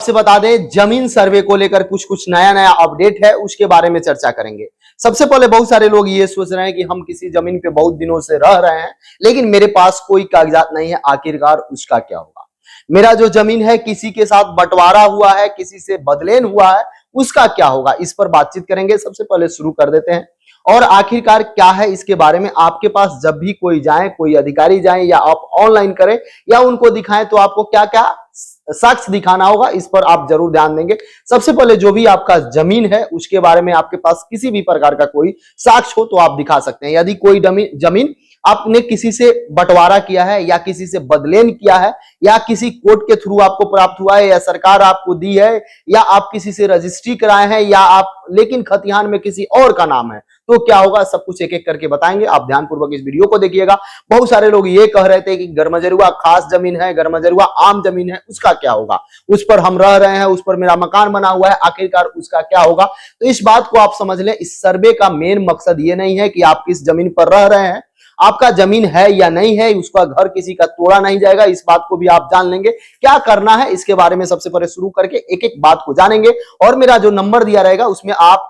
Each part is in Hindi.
से बता दें, जमीन सर्वे को लेकर कुछ कुछ नया नया अपडेट है, उसके बारे में चर्चा करेंगे। सबसे पहले बहुत सारे लोग ये सोच रहे हैं कि हम किसी जमीन पे बहुत दिनों से रह रहे हैं, लेकिन मेरे पास कोई कागजात नहीं है, आखिरकार उसका क्या होगा। मेरा जो जमीन है किसी के साथ बंटवारा हुआ है, किसी से बदलेन हुआ है, उसका क्या होगा, इस पर बातचीत करेंगे। सबसे पहले शुरू कर देते हैं। और आखिरकार क्या है इसके बारे में आपके पास जब भी कोई जाए, कोई अधिकारी जाए या आप ऑनलाइन करें या उनको दिखाएं, तो आपको क्या क्या साक्ष्य दिखाना होगा, इस पर आप जरूर ध्यान देंगे। सबसे पहले जो भी आपका जमीन है उसके बारे में आपके पास किसी भी प्रकार का कोई साक्ष्य हो तो आप दिखा सकते हैं। यदि कोई जमीन आपने किसी से बंटवारा किया है या किसी से बदलेन किया है या किसी कोर्ट के थ्रू आपको प्राप्त हुआ है या सरकार आपको दी है या आप किसी से रजिस्ट्री कराए हैं या आप लेकिन खतिहान में किसी और का नाम है, तो क्या होगा, सब कुछ एक एक करके बताएंगे। आप ध्यानपूर्वक इस वीडियो को देखिएगा। बहुत सारे लोग ये कह रहे थे कि गरमजरुआ खास जमीन है, गरमजरुआ आम जमीन है, उसका क्या होगा, उस पर हम रह रहे हैं, उस पर मेरा मकान बना हुआ है, आखिरकार उसका क्या होगा। तो इस बात को आप समझ लें, इस सर्वे का मेन मकसद ये नहीं है कि आप किस जमीन पर रह रहे हैं, आपका जमीन है या नहीं है, उसका घर किसी का तोड़ा नहीं जाएगा, इस बात को भी आप जान लेंगे। क्या करना है इसके बारे में सबसे पहले शुरू करके एक एक बात को जानेंगे। और मेरा जो नंबर दिया रहेगा उसमें आप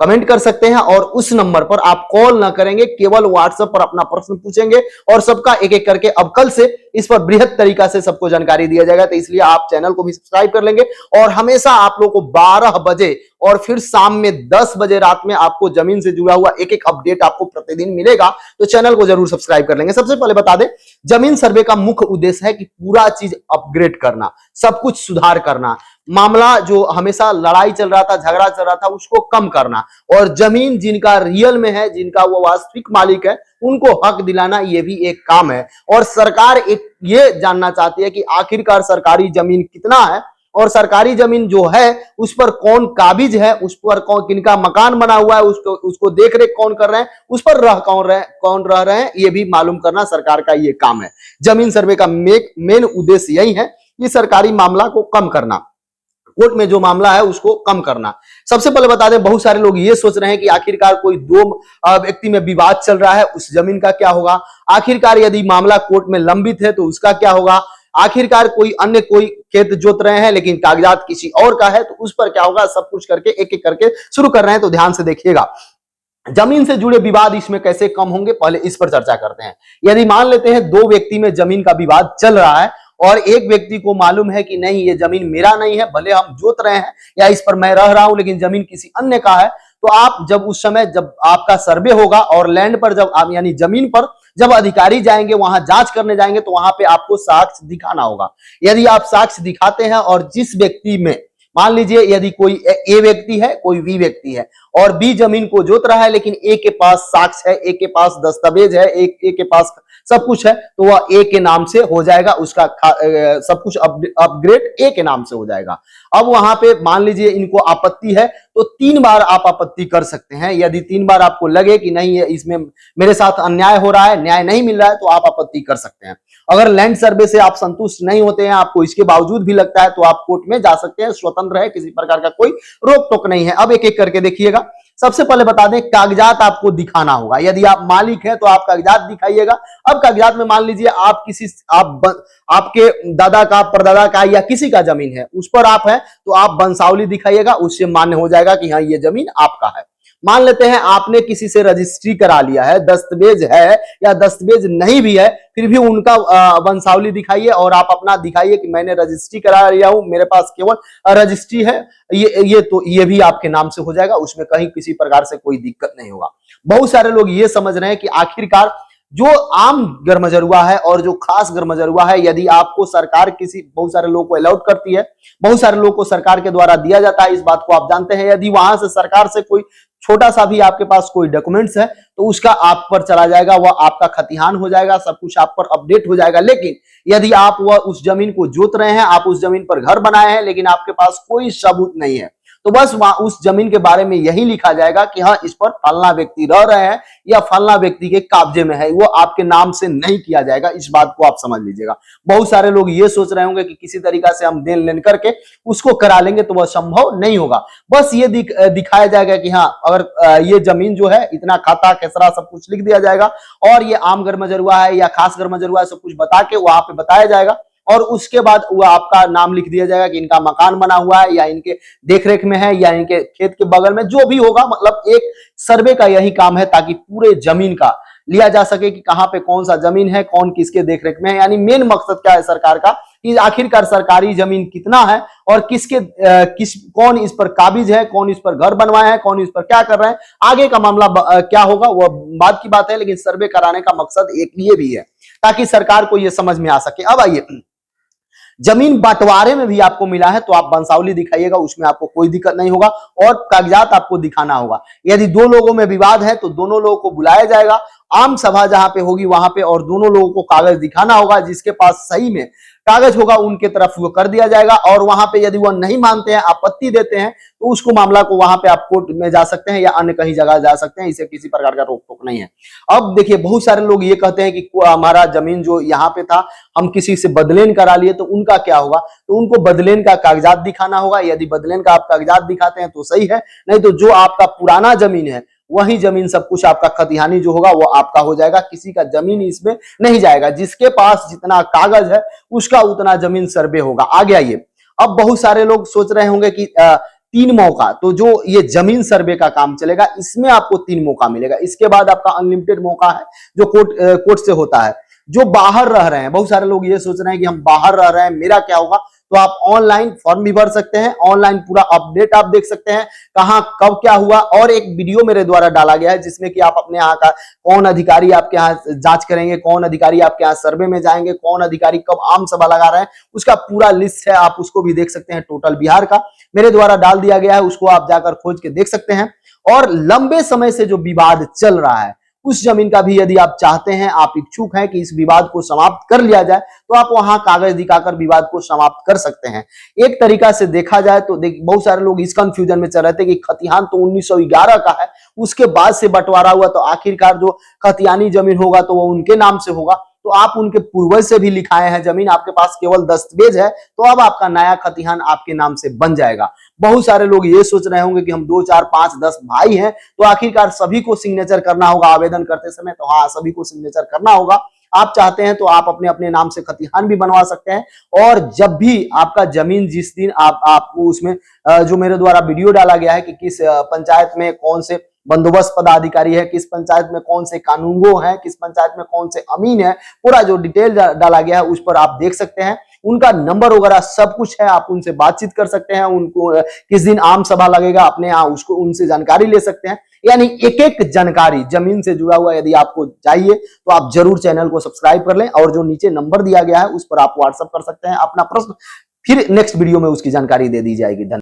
कमेंट कर सकते हैं और उस नंबर पर आप कॉल ना करेंगे, केवल व्हाट्सएप पर अपना प्रश्न पूछेंगे और सबका एक एक करके अब कल से इस पर बृहद तरीका से सबको जानकारी दिया जाएगा। तो इसलिए आप चैनल को भी सब्सक्राइब कर लेंगे और हमेशा आप लोगों को 12 बजे और फिर शाम में 10 बजे रात में आपको जमीन से जुड़ा हुआ एक एक अपडेट आपको प्रतिदिन मिलेगा, तो चैनल को जरूर सब्सक्राइब कर लेंगे। सबसे पहले बता दें, जमीन सर्वे का मुख्य उद्देश्य है कि पूरा चीज अपग्रेड करना, सब कुछ सुधार करना, मामला जो हमेशा लड़ाई चल रहा था, झगड़ा चल रहा था, उसको कम करना और जमीन जिनका रियल में है, जिनका वो वास्तविक मालिक है, उनको हक दिलाना, ये भी एक काम है। और सरकार एक ये जानना चाहती है कि आखिरकार सरकारी जमीन कितना है और सरकारी जमीन जो है उस पर कौन काबिज है, उस पर कौन किनका मकान बना हुआ है, उसको देख रेख कौन कर रहे हैं, उस पर कौन रह रहे हैं, ये भी मालूम करना सरकार का ये काम है। जमीन सर्वे का मेन उद्देश्य यही है कि सरकारी मामला को कम करना, कोर्ट में जो मामला है उसको कम करना। सबसे पहले बता दें, बहुत सारे लोग ये सोच रहे हैं कि आखिरकार कोई दो व्यक्ति में विवाद चल रहा है, उस जमीन का क्या होगा, आखिरकार यदि मामला कोर्ट में लंबित है तो उसका क्या होगा, आखिरकार कोई खेत जोत रहे हैं लेकिन कागजात किसी और का है तो उस पर क्या होगा, सब कुछ करके एक एक करके शुरू कर रहे हैं। तो ध्यान से देखिएगा, जमीन से जुड़े विवाद इसमें कैसे कम होंगे, पहले इस पर चर्चा करते हैं। यदि मान लेते हैं दो व्यक्ति में जमीन का विवाद चल रहा है और एक व्यक्ति को मालूम है कि नहीं ये जमीन मेरा नहीं है, भले हम जोत रहे हैं या इस पर मैं रह रहा हूं लेकिन जमीन किसी अन्य का है, तो आप जब उस समय जब आपका सर्वे होगा और लैंड पर जब आप यानी जमीन पर जब अधिकारी जाएंगे, वहां जांच करने जाएंगे, तो वहां पे आपको साक्ष्य दिखाना होगा। यदि आप साक्ष्य दिखाते हैं और जिस व्यक्ति में, मान लीजिए यदि कोई ए व्यक्ति है, कोई बी व्यक्ति है और बी जमीन को जोत रहा है लेकिन ए के पास साक्ष्य है, ए के पास दस्तावेज है, ए के पास सब कुछ है, तो वह ए के नाम से हो जाएगा, उसका सब कुछ अपग्रेड ए के नाम से हो जाएगा। अब वहां पे मान लीजिए इनको आपत्ति है तो 3 बार आप आपत्ति कर सकते हैं। यदि 3 बार आपको लगे कि नहीं ये इसमें मेरे साथ अन्याय हो रहा है, न्याय नहीं मिल रहा है, तो आप आपत्ति कर सकते हैं। अगर लैंड सर्वे से आप संतुष्ट नहीं होते हैं, आपको इसके बावजूद भी लगता है, तो आप कोर्ट में जा सकते हैं, स्वतंत्र है, किसी प्रकार का कोई रोक टोक नहीं है। अब एक एक करके देखिएगा। सबसे पहले बता दें, कागजात आपको दिखाना होगा। यदि आप मालिक हैं तो आप कागजात दिखाइएगा। अब कागजात में मान लीजिए आपके दादा का, परदादा का या किसी का जमीन है, उस पर आप हैं तो आप वंशावली दिखाइएगा, उससे मान्य हो जाएगा कि हाँ ये जमीन आपका है। मान लेते हैं आपने किसी से रजिस्ट्री करा लिया है, दस्तावेज है या दस्तावेज नहीं भी है, फिर भी उनका वंशावली दिखाइए और आप अपना दिखाइए कि मैंने रजिस्ट्री करा लिया हूं, मेरे पास केवल रजिस्ट्री है, ये भी आपके नाम से हो जाएगा, उसमें कहीं किसी प्रकार से कोई दिक्कत नहीं होगा। बहुत सारे लोग ये समझ रहे हैं कि आखिरकार जो आम गरमजरुआ है और जो खास गरमजरुआ है, यदि आपको सरकार बहुत सारे लोगों को अलाउड करती है, बहुत सारे लोगों को सरकार के द्वारा दिया जाता है, इस बात को आप जानते हैं। यदि वहां से सरकार से कोई छोटा सा भी आपके पास कोई डॉक्यूमेंट्स है तो उसका आप पर चला जाएगा, वह आपका खतिहान हो जाएगा, सब कुछ आप पर अपडेट हो जाएगा। लेकिन यदि आप वह उस जमीन को जोत रहे हैं, आप उस जमीन पर घर बनाए हैं लेकिन आपके पास कोई सबूत नहीं है, तो बस वहां उस जमीन के बारे में यही लिखा जाएगा कि हाँ इस पर फलना व्यक्ति रह रहे हैं या फलना व्यक्ति के कब्जे में है, वो आपके नाम से नहीं किया जाएगा। इस बात को आप समझ लीजिएगा। बहुत सारे लोग ये सोच रहे होंगे कि किसी तरीका से हम देन लेन करके उसको करा लेंगे, तो वह संभव नहीं होगा। बस ये दिखाया जाएगा कि हाँ अगर ये जमीन जो है इतना खाता खेसरा सब कुछ लिख दिया जाएगा और ये आम गरमजरुआ है या खास गरमजरुआ है, सब कुछ बता के वहां पे बताया जाएगा। और उसके बाद वो आपका नाम लिख दिया जाएगा कि इनका मकान बना हुआ है या इनके देखरेख में है या इनके खेत के बगल में, जो भी होगा। मतलब एक सर्वे का यही काम है ताकि पूरे जमीन का लिया जा सके कि कहां पे कौन सा जमीन है, कौन किसके देखरेख में है। यानी मेन मकसद क्या है सरकार का कि आखिरकार सरकारी जमीन कितना है और कौन इस पर काबिज है, कौन इस पर घर बनवाया है, कौन इस पर क्या कर रहे हैं। आगे का मामला क्या होगा वह बात की बात है, लेकिन सर्वे कराने का मकसद एक ये भी है ताकि सरकार को यह समझ में आ सके। अब आइए, जमीन बंटवारे में भी आपको मिला है तो आप वंशावली दिखाइएगा, उसमें आपको कोई दिक्कत नहीं होगा और कागजात आपको दिखाना होगा। यदि दो लोगों में विवाद है तो दोनों लोगों को बुलाया जाएगा, आम सभा जहां पे होगी वहां पे, और दोनों लोगों को कागज दिखाना होगा। जिसके पास सही में कागज होगा उनके तरफ वो कर दिया जाएगा, और वहां पे यदि वह नहीं मानते हैं, आपत्ति देते हैं, तो उसको मामला को वहां पे आप कोर्ट में जा सकते हैं या अन्य कहीं जगह जा सकते हैं। इसे किसी प्रकार का रोक टोक नहीं है। अब देखिए, बहुत सारे लोग ये कहते हैं कि हमारा जमीन जो यहाँ पे था हम किसी से बदलेन करा लिए, तो उनका क्या होगा? तो उनको बदलेन का कागजात दिखाना होगा। यदि बदलेन का आप कागजात दिखाते हैं तो सही है, नहीं तो जो आपका पुराना जमीन है वही जमीन सब कुछ आपका खतिहानी जो होगा वो आपका हो जाएगा। किसी का जमीन इसमें नहीं जाएगा। जिसके पास जितना कागज है उसका उतना जमीन सर्वे होगा। आगे आइए, अब बहुत सारे लोग सोच रहे होंगे कि 3 मौका, तो जो ये जमीन सर्वे का काम चलेगा इसमें आपको 3 मौका मिलेगा। इसके बाद आपका अनलिमिटेड मौका है जो कोर्ट से होता है। जो बाहर रह रहे हैं, बहुत सारे लोग ये सोच रहे हैं कि हम बाहर रह रहे हैं, मेरा क्या होगा? तो आप ऑनलाइन फॉर्म भी भर सकते हैं, ऑनलाइन पूरा अपडेट आप देख सकते हैं, कहां कब क्या हुआ। और एक वीडियो मेरे द्वारा डाला गया है जिसमें कि आप अपने यहाँ का कौन अधिकारी आपके यहाँ जांच करेंगे, कौन अधिकारी आपके यहाँ सर्वे में जाएंगे, कौन अधिकारी कब आम सभा लगा रहे हैं, उसका पूरा लिस्ट है। आप उसको भी देख सकते हैं, टोटल बिहार का मेरे द्वारा डाल दिया गया है, उसको आप जाकर खोज के देख सकते हैं। और लंबे समय से जो विवाद चल रहा है उस जमीन का भी यदि आप चाहते हैं, आप इच्छुक हैं कि इस विवाद को समाप्त कर लिया जाए, तो आप वहां कागज दिखाकर विवाद को समाप्त कर सकते हैं। एक तरीका से देखा जाए तो बहुत सारे लोग इस कंफ्यूजन में चल रहे थे कि खतिहान तो 1911 का है, उसके बाद से बंटवारा हुआ, तो आखिरकार जो खतियानी जमीन होगा तो वो उनके नाम से होगा। तो आप उनके पूर्वज से भी लिखाए हैं जमीन, आपके पास केवल दस्तावेज है, तो अब आपका नया खतिहान आपके नाम से बन जाएगा। बहुत सारे लोग ये सोच रहे होंगे कि हम 2, 4, 5, 10 भाई हैं, तो आखिरकार सभी को सिग्नेचर करना होगा आवेदन करते समय। तो हाँ, सभी को सिग्नेचर करना होगा। आप चाहते हैं तो आप अपने अपने नाम से खतिहान भी बनवा सकते हैं। और जब भी आपका जमीन, जिस दिन आपको उसमें जो मेरे द्वारा वीडियो डाला गया है कि किस पंचायत में कौन से बंदोबस्त पदाधिकारी है, किस पंचायत में कौन से कानूनगो है, किस पंचायत में कौन से अमीन है, पूरा जो डिटेल डाला गया है उस पर आप देख सकते हैं। उनका नंबर वगैरह सब कुछ है, आप उनसे बातचीत कर सकते हैं। उनको किस दिन आम सभा लगेगा अपने यहाँ, उसको उनसे जानकारी ले सकते हैं। यानी एक एक जानकारी जमीन से जुड़ा हुआ यदि आपको चाहिए तो आप जरूर चैनल को सब्सक्राइब कर लें, और जो नीचे नंबर दिया गया है उस पर आप व्हाट्सएप कर सकते हैं अपना प्रश्न, फिर नेक्स्ट वीडियो में उसकी जानकारी दे दी जाएगी। धन्यवाद।